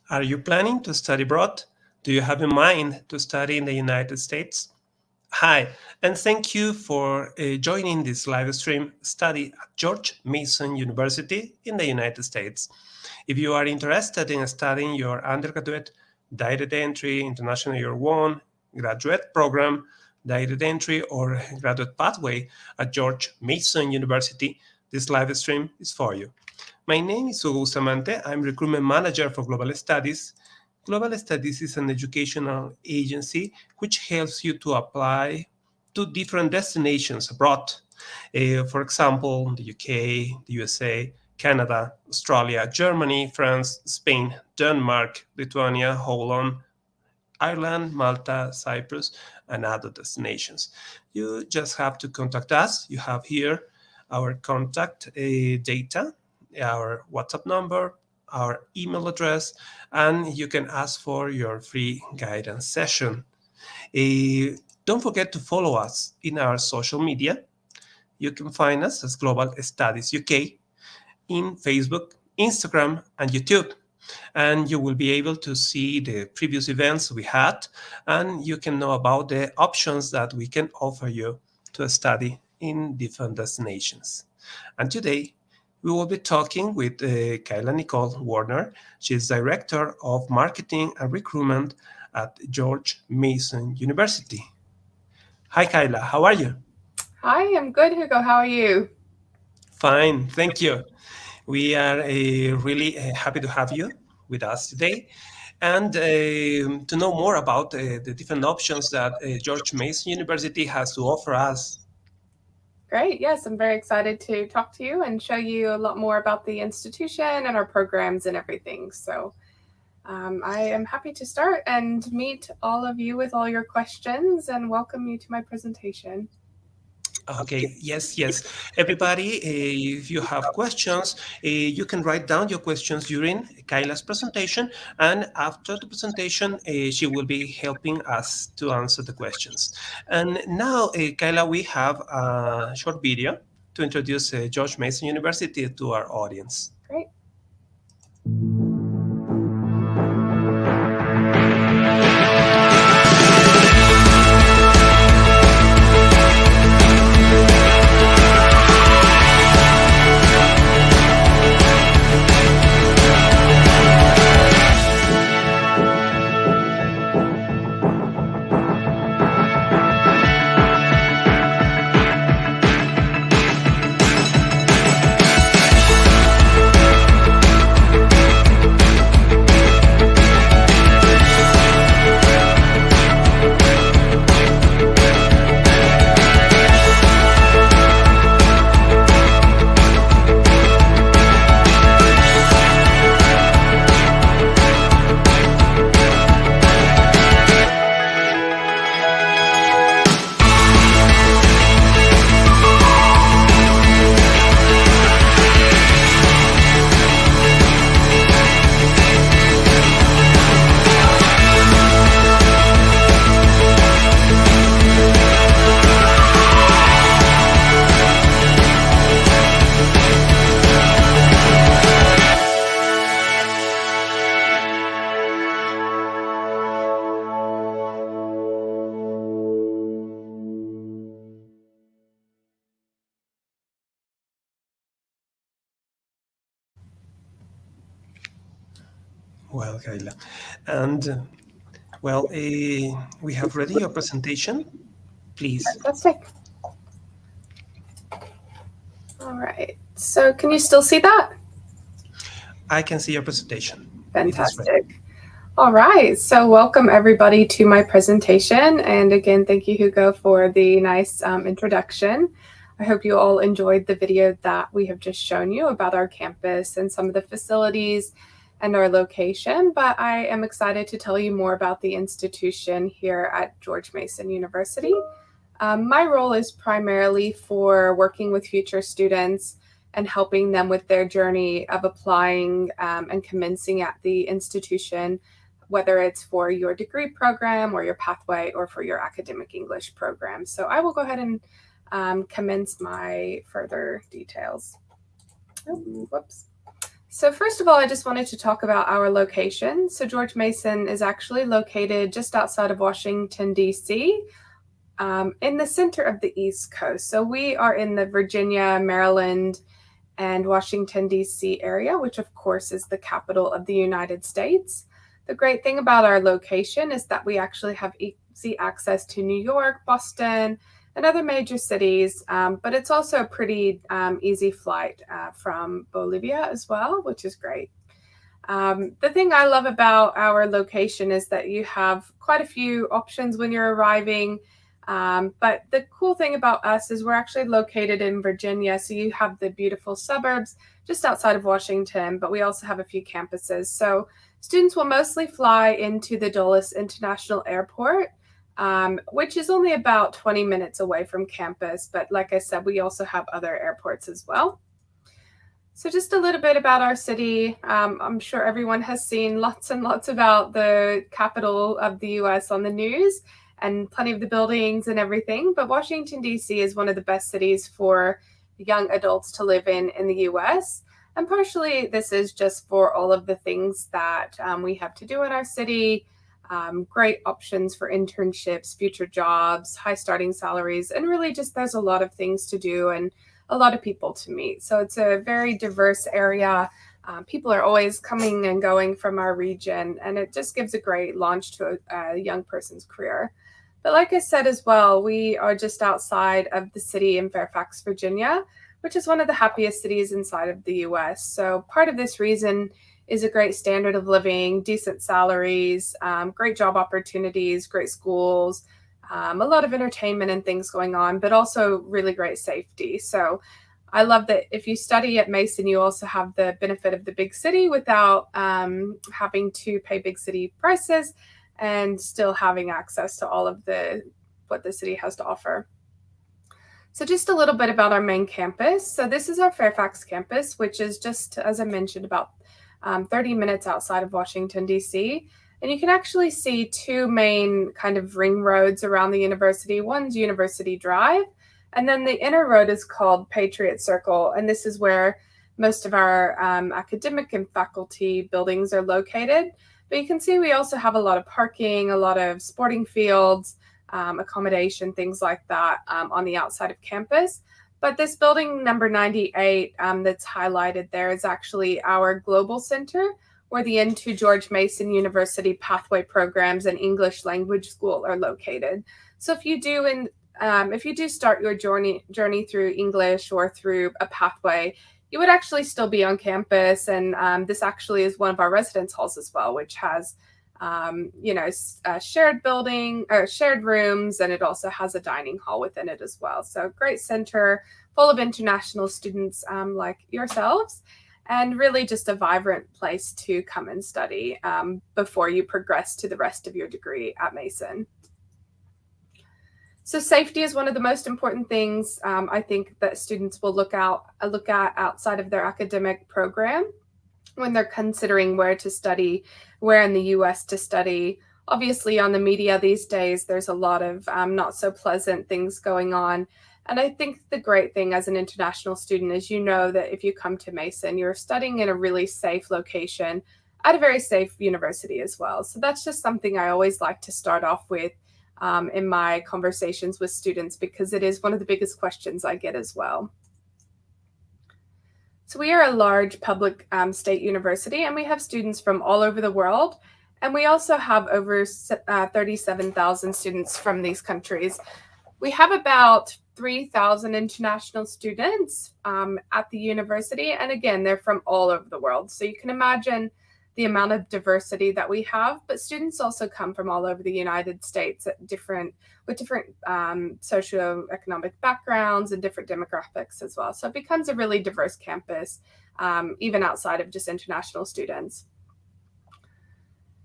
Are you planning to study abroad? Do you have in mind to study in the United States? Hi, and thank you for joining this live stream study at George Mason University in the United States. If you are interested in studying your undergraduate, direct entry, international year one, graduate program, direct entry, or graduate pathway at George Mason University, this live stream is for you. My name is Hugo Bustamante. I'm Recruitment Manager for Global Studies. Global Studies is an educational agency which helps you to apply to different destinations abroad. For example, the UK, the USA, Canada, Australia, Germany, France, Spain, Denmark, Lithuania, Holland, Ireland, Malta, Cyprus, and other destinations. You just have to contact us. You have here our contact data, our WhatsApp number, our email address, and you can ask for your free guidance session. Don't forget to follow us in our social media. You can find us as Global Studies UK in Facebook, Instagram, and YouTube. And you will be able to see the previous events we had, and you can know about the options that we can offer you to study in different destinations. And today, we will be talking with Kayla Nichole Warner. She's Director of Marketing and Recruitment at George Mason University. Hi, Kayla. How are you? Hi, I'm good, Hugo. How are you? Fine, thank you. We are really happy to have you with us today and to know more about the different options that George Mason University has to offer us. Great. Yes, I'm very excited to talk to you and show you a lot more about the institution and our programs and everything. So I am happy to start and meet all of you with all your questions and welcome you to my presentation. Okay, yes. Everybody, if you have questions, you can write down your questions during Kayla's presentation, and after the presentation, she will be helping us to answer the questions. And now, Kayla, we have a short video to introduce George Mason University to our audience. Great. Well, Kayla, and we have ready your presentation. Please, Fantastic. All right. So can you still see that? I can see your presentation. It is ready. Fantastic. All right. So welcome everybody to my presentation. And again, thank you, Hugo, for the nice introduction. I hope you all enjoyed the video that we have just shown you about our campus and some of the facilities and our location, but I am excited to tell you more about the institution here at George Mason University. My role is primarily for working with future students and helping them with their journey of applying and commencing at the institution, whether it's for your degree program or your pathway or for your academic English program. So I will go ahead and commence my further details. Whoops. So first of all, I just wanted to talk about our location. So George Mason is actually located just outside of Washington, D.C., in the center of the East Coast. So we are in the Virginia, Maryland, and Washington, D.C. area, which of course is the capital of the United States. The great thing about our location is that we actually have easy access to New York, Boston, and other major cities, but it's also a pretty easy flight from Bolivia as well, which is great. The thing I love about our location is that you have quite a few options when you're arriving. But the cool thing about us is we're actually located in Virginia. So you have the beautiful suburbs just outside of Washington, but we also have a few campuses. So students will mostly fly into the Dulles International Airport, which is only about 20 minutes away from campus. But like I said, we also have other airports as well. So just a little bit about our city. I'm sure everyone has seen lots and lots about the capital of the US on the news and plenty of the buildings and everything. But Washington, D.C. is one of the best cities for young adults to live in the US. And partially this is just for all of the things that we have to do in our city. Great options for internships, future jobs, high starting salaries, and really just there's a lot of things to do and a lot of people to meet. So it's a very diverse area. People are always coming and going from our region, and it just gives a great launch to a young person's career. But like I said as well, we are just outside of the city in Fairfax, Virginia, which is one of the happiest cities inside of the US. So part of this reason is a great standard of living, decent salaries, great job opportunities, great schools, a lot of entertainment and things going on, but also really great safety. So I love that if you study at Mason, you also have the benefit of the big city without having to pay big city prices and still having access to all of what the city has to offer. So just a little bit about our main campus. So this is our Fairfax campus, which is just, as I mentioned, about 30 minutes outside of Washington, D.C., and you can actually see two main kind of ring roads around the university. One's University Drive, and then the inner road is called Patriot Circle, and this is where most of our academic and faculty buildings are located. But you can see we also have a lot of parking, a lot of sporting fields, accommodation, things like that on the outside of campus. But this building number 98 that's highlighted there is actually our Global Center, where the Into George Mason University Pathway Programs and English Language School are located. So if you do start your journey through English or through a pathway, you would actually still be on campus. And this actually is one of our residence halls as well, which has shared building or shared rooms, and it also has a dining hall within it as well. So great center full of international students like yourselves, and really just a vibrant place to come and study before you progress to the rest of your degree at Mason. So safety is one of the most important things I think that students will look at outside of their academic program when they're considering where to study, where in the US to study. Obviously, on the media these days, there's a lot of not so pleasant things going on. And I think the great thing as an international student is you know that if you come to Mason, you're studying in a really safe location at a very safe university as well. So that's just something I always like to start off with in my conversations with students, because it is one of the biggest questions I get as well. So we are a large public state university, and we have students from all over the world. And we also have over 37,000 students from these countries. We have about 3,000 international students at the university. And again, they're from all over the world. So you can imagine the amount of diversity that we have, but students also come from all over the United States with different socioeconomic backgrounds and different demographics as well. So it becomes a really diverse campus, even outside of just international students.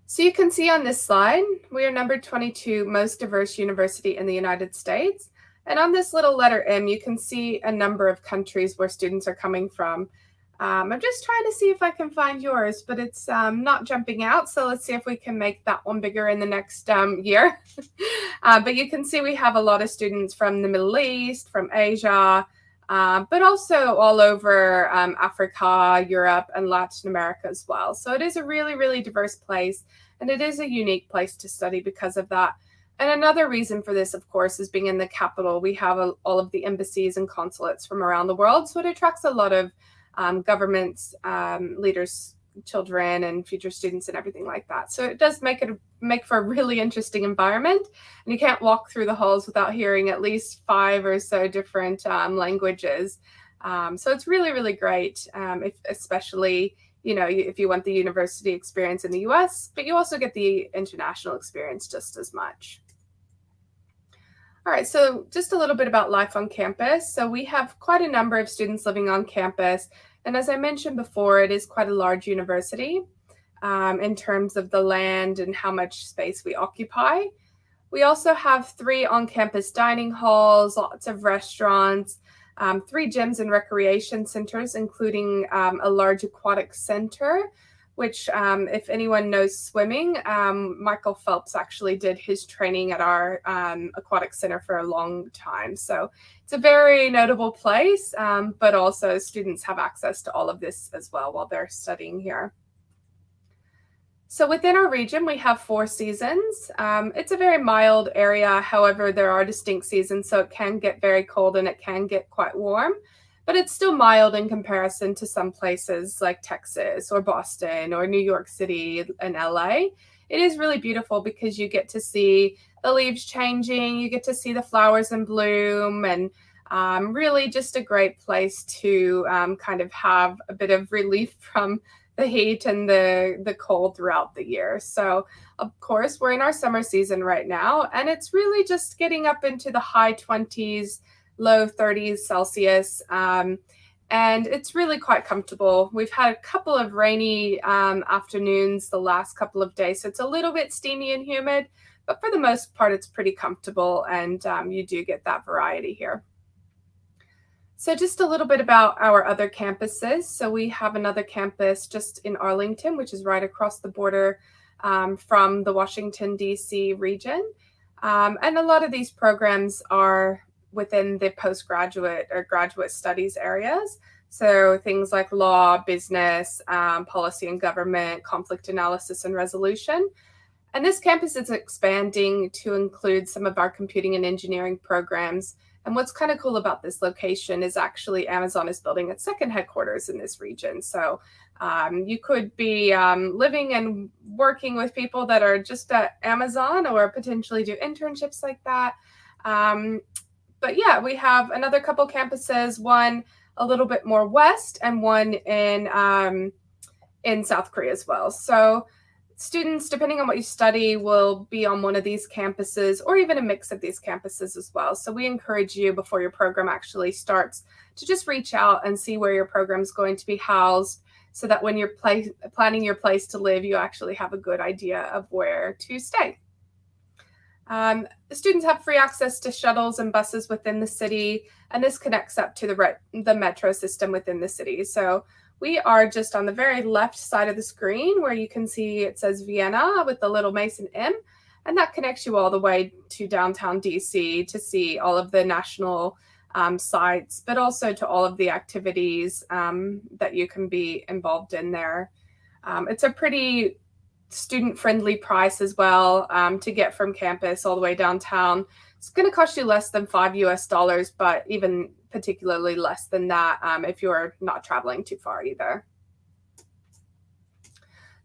So you can see on this slide, we are number 22 most diverse university in the United States. And on this little letter M, you can see a number of countries where students are coming from. I'm just trying to see if I can find yours, but it's not jumping out. So let's see if we can make that one bigger in the next year. But you can see we have a lot of students from the Middle East, from Asia, but also all over Africa, Europe, and Latin America as well. So it is a really, really diverse place, and it is a unique place to study because of that. And another reason for this, of course, is being in the capital. We have all of the embassies and consulates from around the world, so it attracts a lot of governments, leaders, children, and future students, and everything like that. So it does make for a really interesting environment, and you can't walk through the halls without hearing at least 5 or so different languages. So it's really, really great, especially if you want the university experience in the US, but you also get the international experience just as much. All right, so just a little bit about life on campus. So we have quite a number of students living on campus. And as I mentioned before, it is quite a large university in terms of the land and how much space we occupy. We also have 3 on-campus dining halls, lots of restaurants, 3 gyms and recreation centers, including a large aquatic center, which if anyone knows swimming, Michael Phelps actually did his training at our aquatic center for a long time. So it's a very notable place, but also students have access to all of this as well while they're studying here. So within our region, we have 4 seasons. It's a very mild area. However, there are distinct seasons, so it can get very cold and it can get quite warm. But it's still mild in comparison to some places like Texas or Boston or New York City and LA. It is really beautiful because you get to see the leaves changing, you get to see the flowers in bloom, and really just a great place to kind of have a bit of relief from the heat and the cold throughout the year. So of course, we're in our summer season right now, and it's really just getting up into the high 20s, low 30s Celsius, and it's really quite comfortable. We've had a couple of rainy afternoons the last couple of days, so it's a little bit steamy and humid, but for the most part, it's pretty comfortable, and you do get that variety here. So just a little bit about our other campuses. So we have another campus just in Arlington, which is right across the border from the Washington, D.C. region. And a lot of these programs are within the postgraduate or graduate studies areas. So things like law, business, policy and government, conflict analysis and resolution. And this campus is expanding to include some of our computing and engineering programs. And what's kind of cool about this location is actually Amazon is building its second headquarters in this region. So you could be living and working with people that are just at Amazon or potentially do internships like that. But yeah, we have another couple campuses, one a little bit more west and one in South Korea as well. So students, depending on what you study, will be on one of these campuses or even a mix of these campuses as well. So we encourage you before your program actually starts to just reach out and see where your program is going to be housed so that when you're planning your place to live, you actually have a good idea of where to stay. Students have free access to shuttles and buses within the city, and this connects up to the metro system within the city. So we are just on the very left side of the screen where you can see it says Vienna with the little Mason M, and that connects you all the way to downtown DC to see all of the national sites, but also to all of the activities that you can be involved in there. It's a pretty student-friendly price as well to get from campus all the way downtown. It's going to cost you less than $5 US, but even particularly less than that if you're not traveling too far either.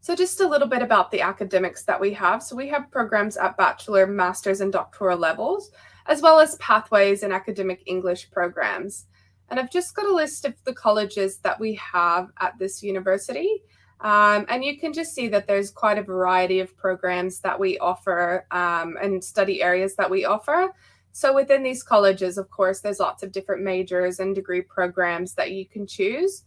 So just a little bit about the academics that we have. So we have programs at bachelor, master's, and doctoral levels, as well as pathways and academic English programs. And I've just got a list of the colleges that we have at this university. And you can just see that there's quite a variety of programs that we offer and study areas that we offer. So within these colleges, of course, there's lots of different majors and degree programs that you can choose.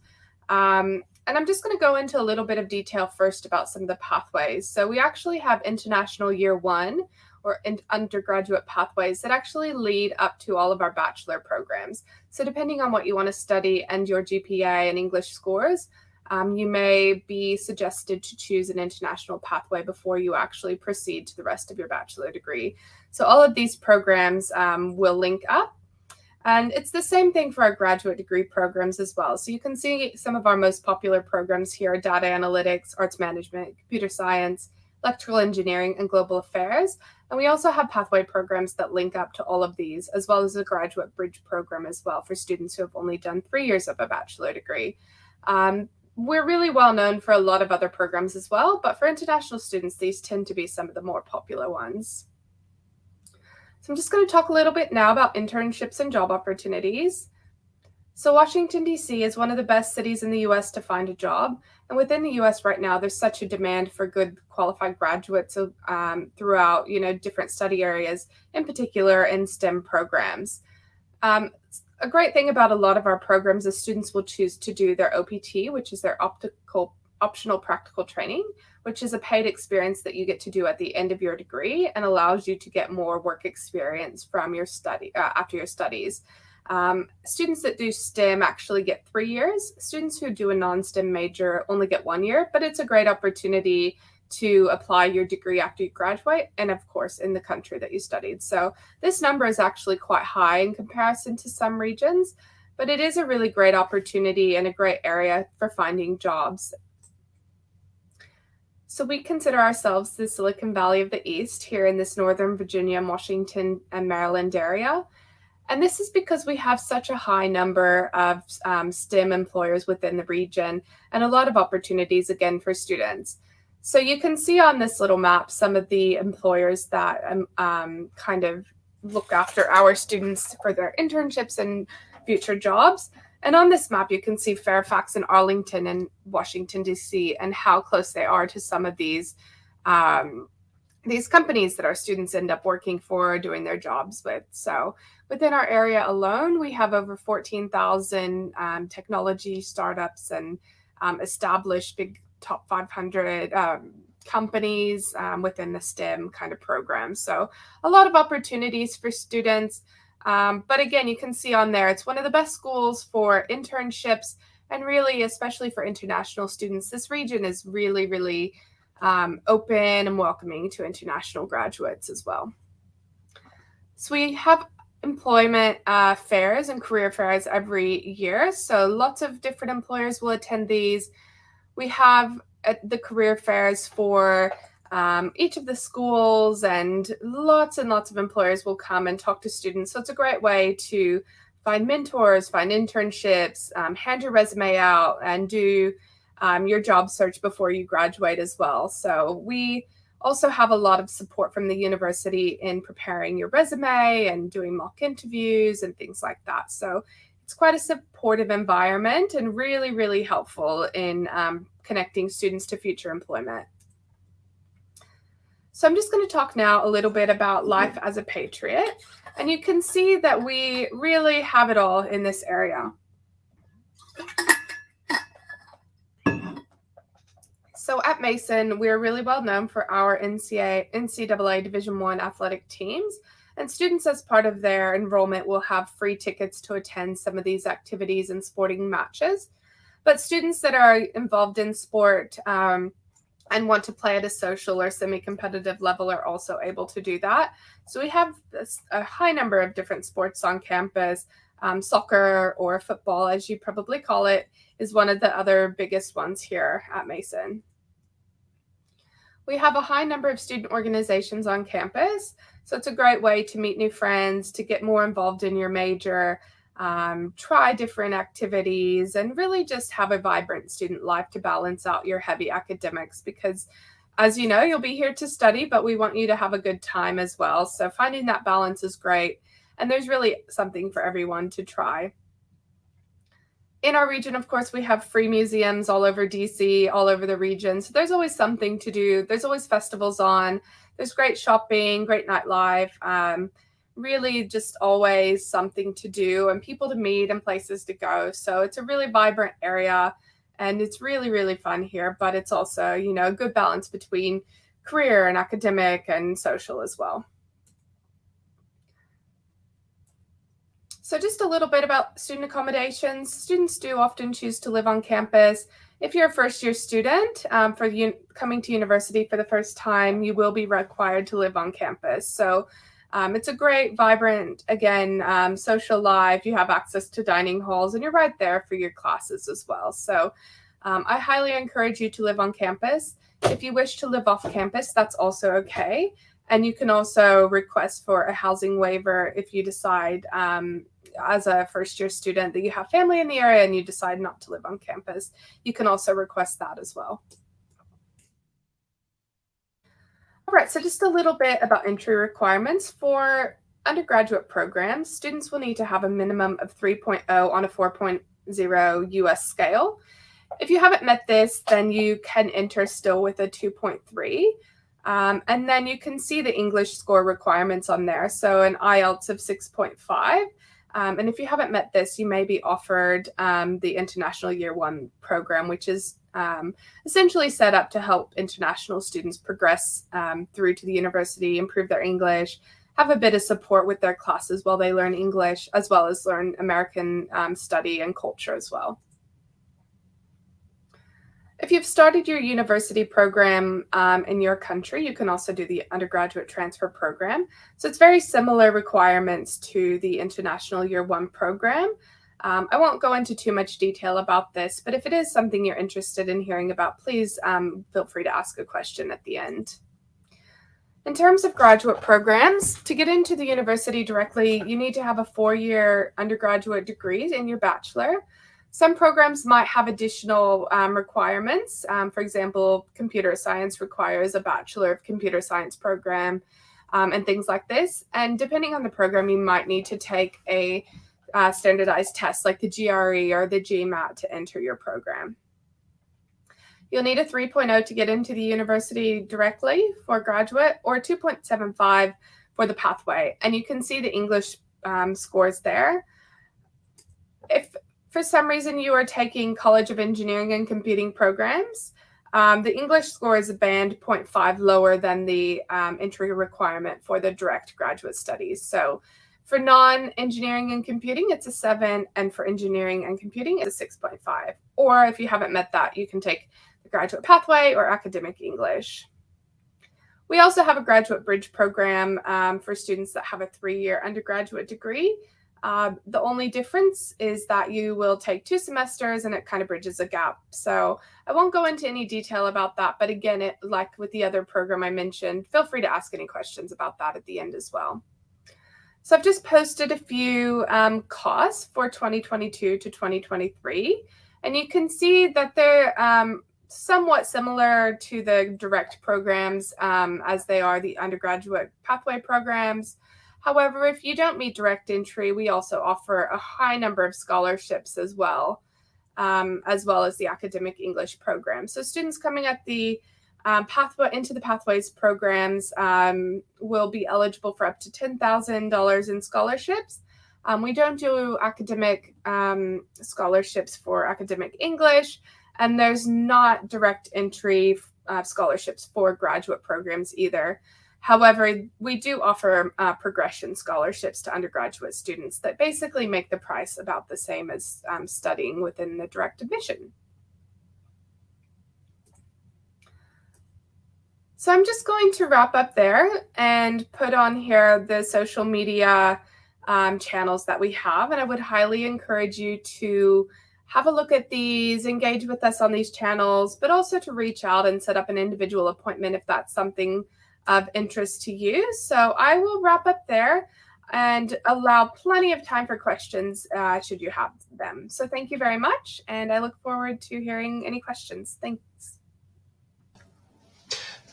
And I'm just going to go into a little bit of detail first about some of the pathways. So we actually have International Year 1 or undergraduate pathways that actually lead up to all of our bachelor programs. So depending on what you want to study and your GPA and English scores, you may be suggested to choose an international pathway before you actually proceed to the rest of your bachelor degree. So all of these programs will link up. And it's the same thing for our graduate degree programs as well. So you can see some of our most popular programs here: data analytics, arts management, computer science, electrical engineering, and global affairs. And we also have pathway programs that link up to all of these, as well as a graduate bridge program as well for students who have only done 3 years of a bachelor degree. We're really well known for a lot of other programs as well, but for international students, these tend to be some of the more popular ones. So I'm just going to talk a little bit now about internships and job opportunities. So Washington, D.C. is one of the best cities in the U.S. to find a job. And within the U.S. right now, there's such a demand for good qualified graduates throughout, different study areas, in particular in STEM programs. A great thing about a lot of our programs is students will choose to do their OPT, which is their optional practical training, which is a paid experience that you get to do at the end of your degree and allows you to get more work experience from your study after your studies. Students that do STEM actually get 3 years. Students who do a non-STEM major only get 1 year, but it's a great opportunity to apply your degree after you graduate, and of course in the country that you studied. So this number is actually quite high in comparison to some regions, but it is a really great opportunity and a great area for finding jobs. So we consider ourselves the Silicon Valley of the East here in this Northern Virginia, Washington, and Maryland area. And this is because we have such a high number of STEM employers within the region and a lot of opportunities, again, for students. So you can see on this little map some of the employers that kind of look after our students for their internships and future jobs. And on this map, you can see Fairfax and Arlington and Washington, D.C., and how close they are to some of these companies that our students end up working for, doing their jobs with. So within our area alone, we have over 14,000 technology startups and established big top 500 companies within the STEM kind of program. So a lot of opportunities for students. But again, you can see on there, it's one of the best schools for internships, and really, especially for international students, this region is really, really open and welcoming to international graduates as well. So we have employment fairs and career fairs every year. So lots of different employers will attend these. We have the career fairs for each of the schools, and lots of employers will come and talk to students. So it's a great way to find mentors, find internships, hand your resume out, and do your job search before you graduate as well. So we also have a lot of support from the university in preparing your resume and doing mock interviews and things like that. So it's quite a supportive environment and really, really helpful in connecting students to future employment. So I'm just going to talk now a little bit about life as a patriot. And you can see that we really have it all in this area. So at Mason, we're really well known for our NCAA Division I athletic teams. And students, as part of their enrollment, will have free tickets to attend some of these activities and sporting matches. But students that are involved in sport and want to play at a social or semi-competitive level are also able to do that. So we have a high number of different sports on campus. Soccer, or football, as you probably call it, is one of the other biggest ones here at Mason. We have a high number of student organizations on campus. So it's a great way to meet new friends, to get more involved in your major, try different activities, and really just have a vibrant student life to balance out your heavy academics, because as you know, you'll be here to study, but we want you to have a good time as well. So finding that balance is great. And there's really something for everyone to try. In our region, of course, we have free museums all over DC, all over the region. So there's always something to do. There's always festivals on. There's great shopping, great nightlife. Really just always something to do and people to meet and places to go. So it's a really vibrant area, and it's really, really fun here. But it's also, a good balance between career and academic and social as well. So just a little bit about student accommodations. Students do often choose to live on campus. If you're a first-year student coming to university for the first time, you will be required to live on campus. So It's a great, vibrant, again, social life. You have access to dining halls, and you're right there for your classes as well. So I highly encourage you to live on campus. If you wish to live off campus, that's also okay. And you can also request for a housing waiver if you decide as a first-year student that you have family in the area and you decide not to live on campus. You can also request that as well. All right, so just a little bit about entry requirements. For undergraduate programs, students will need to have a minimum of 3.0 on a 4.0 US scale. If you haven't met this, then you can enter still with a 2.3. And then you can see the English score requirements on there. So an IELTS of 6.5. And if you haven't met this, you may be offered the International Year 1 program, which is essentially set up to help international students progress through to the university, improve their English, have a bit of support with their classes while they learn English, as well as learn American study and culture as well. If you've started your university program in your country, you can also do the undergraduate transfer program. So it's very similar requirements to the International Year 1 program. I won't go into too much detail about this, but if it is something you're interested in hearing about, please feel free to ask a question at the end. In terms of graduate programs, to get into the university directly, you need to have a 4-year undergraduate degree in your bachelor. Some programs might have additional requirements. For example, computer science requires a Bachelor of Computer Science program and things like this. And depending on the program, you might need to take a standardized test like the GRE or the GMAT to enter your program. You'll need a 3.0 to get into the university directly for graduate, or 2.75 for the pathway. And you can see the English scores there. If for some reason you are taking College of Engineering and Computing programs, the English score is a band 0.5 lower than the entry requirement for the direct graduate studies. So for non-engineering and computing, it's a 7, and for engineering and computing, it's a 6.5. Or if you haven't met that, you can take the graduate pathway or academic English. We also have a graduate bridge program for students that have a 3-year undergraduate degree. The only difference is that you will take 2 semesters and it kind of bridges a gap. So I won't go into any detail about that. But again, like with the other program I mentioned, feel free to ask any questions about that at the end as well. So I've just posted a few costs for 2022 to 2023. And you can see that they're somewhat similar to the direct programs as they are the undergraduate pathway programs. However, if you don't meet direct entry, we also offer a high number of scholarships as well as the academic English program. So students coming at the pathway into the pathways programs will be eligible for up to $10,000 in scholarships. We don't do academic scholarships for academic English, and there's not direct entry scholarships for graduate programs either. However, we do offer progression scholarships to undergraduate students that basically make the price about the same as studying within the direct admission. So I'm just going to wrap up there and put on here the social media channels that we have. And I would highly encourage you to have a look at these, engage with us on these channels, but also to reach out and set up an individual appointment if that's something of interest to you. So I will wrap up there and allow plenty of time for questions should you have them. So thank you very much, and I look forward to hearing any questions. Thanks.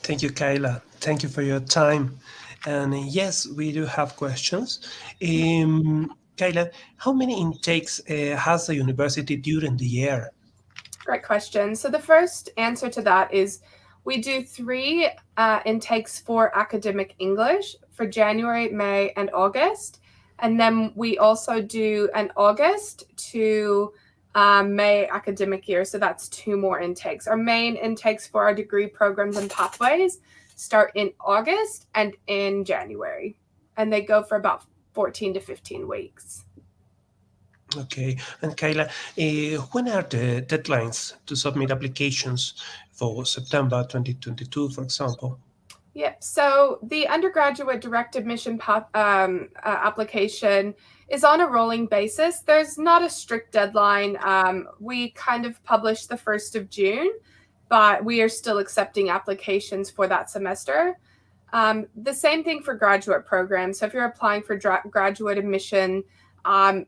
Thank you, Kayla. Thank you for your time. And yes, we do have questions. Kayla, how many intakes has the university during the year? Great question. So the first answer to that is we do 3 intakes for academic English for January, May, and August. And then we also do an August to May academic year. So that's 2 more intakes. Our main intakes for our degree programs and pathways start in August and in January. And they go for about 14 to 15 weeks. Okay. And Kayla, when are the deadlines to submit applications for September 2022, for example? Yep. So the undergraduate direct admission application is on a rolling basis. There's not a strict deadline. We kind of publish the 1st of June, but we are still accepting applications for that semester. The same thing for graduate programs. So if you're applying for graduate admission,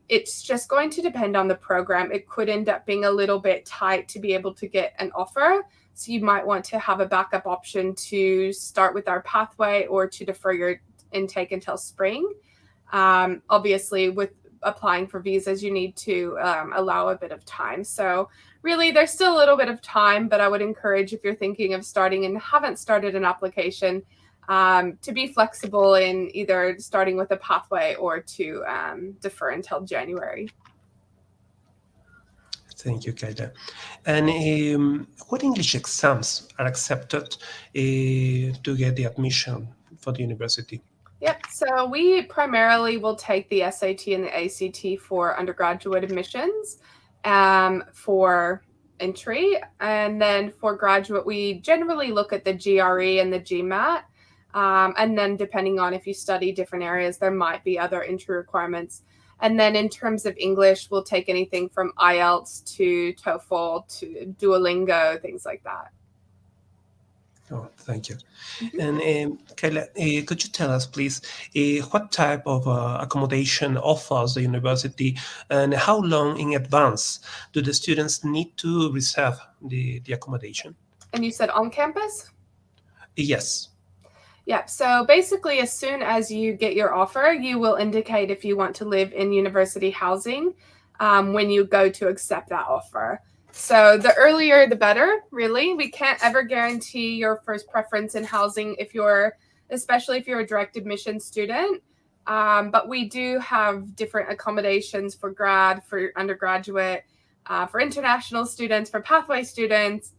it's just going to depend on the program. It could end up being a little bit tight to be able to get an offer. So you might want to have a backup option to start with our pathway or to defer your intake until spring. Obviously, with applying for visas, you need to allow a bit of time. So really, there's still a little bit of time, but I would encourage, if you're thinking of starting and haven't started an application, to be flexible in either starting with a pathway or to defer until January. Thank you, Kayla. And what English exams are accepted to get the admission for the university? Yep. So we primarily will take the SAT and the ACT for undergraduate admissions for entry. And then for graduate, we generally look at the GRE and the GMAT. And then depending on if you study different areas, there might be other entry requirements. And then in terms of English, we'll take anything from IELTS to TOEFL to Duolingo, things like that. Oh, thank you. And Kayla, could you tell us, please, what type of accommodation offers the university, and how long in advance do the students need to reserve the accommodation? And you said on campus? Yes. Yeah, so basically, as soon as you get your offer, you will indicate if you want to live in university housing when you go to accept that offer. So the earlier, the better, really. We can't ever guarantee your first preference in housing especially if you're a direct admission student. But we do have different accommodations for grad, for undergraduate, for international students, for pathway students.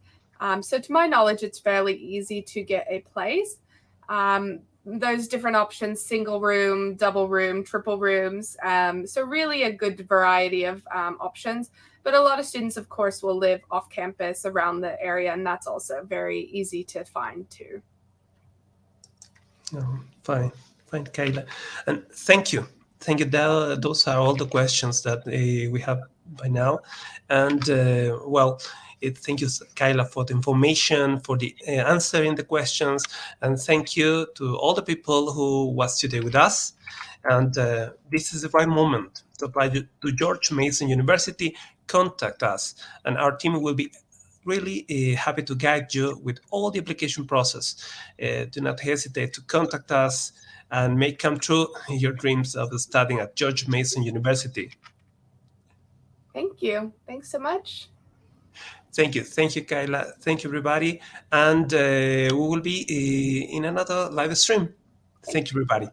So to my knowledge, it's fairly easy to get a place. Those different options: single room, double room, triple rooms. So really a good variety of options. But a lot of students, of course, will live off campus around the area, and that's also very easy to find too. Oh, fine, Kayla. And thank you. Those are all the questions that we have by now. And thank you, Kayla, for the information, for the answering the questions, and thank you to all the people who was today with us. And this is the right moment to apply to George Mason University. Contact us, and our team will be really happy to guide you with all the application process. Do not hesitate to contact us and make come true your dreams of studying at George Mason University. Thank you. Thanks so much. Thank you, Kayla. Thank you, everybody, and we will be in another live stream. Thank you, everybody.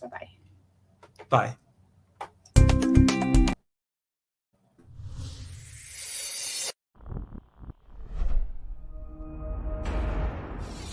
Bye-bye. Bye.